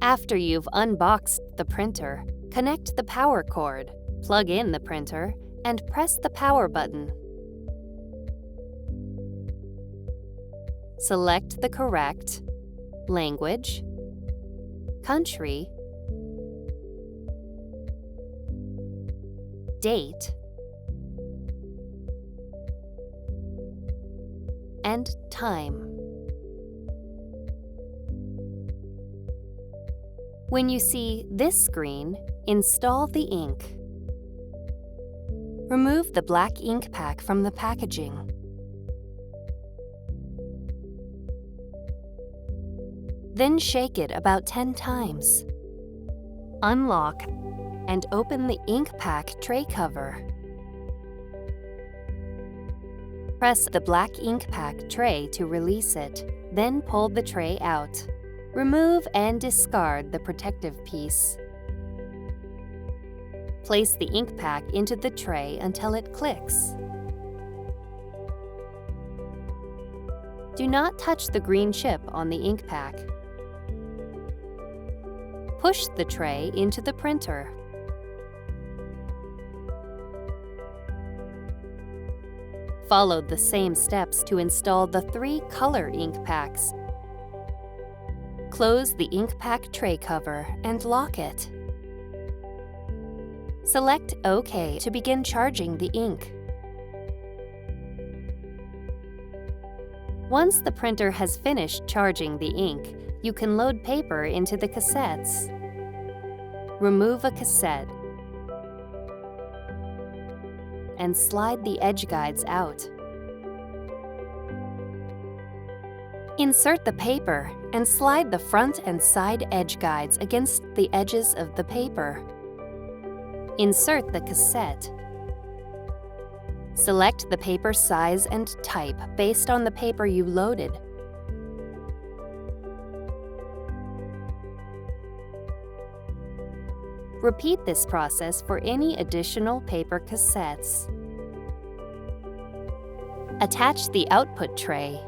After you've unboxed the printer, connect the power cord, plug in the printer, and press the power button. Select the correct language, country, date, and time. When you see this screen, install the ink. Remove the black ink pack from the packaging. Then shake it about 10 times. Unlock and open the ink pack tray cover. Press the black ink pack tray to release it, then pull the tray out. Remove and discard the protective piece. Place the ink pack into the tray until it clicks. Do not touch the green chip on the ink pack. Push the tray into the printer. Follow the same steps to install the 3 color ink packs. Close the ink pack tray cover and lock it. Select OK to begin charging the ink. Once the printer has finished charging the ink, you can load paper into the cassettes. Remove a cassette and slide the edge guides out. Insert the paper and slide the front and side edge guides against the edges of the paper. Insert the cassette. Select the paper size and type based on the paper you loaded. Repeat this process for any additional paper cassettes. Attach the output tray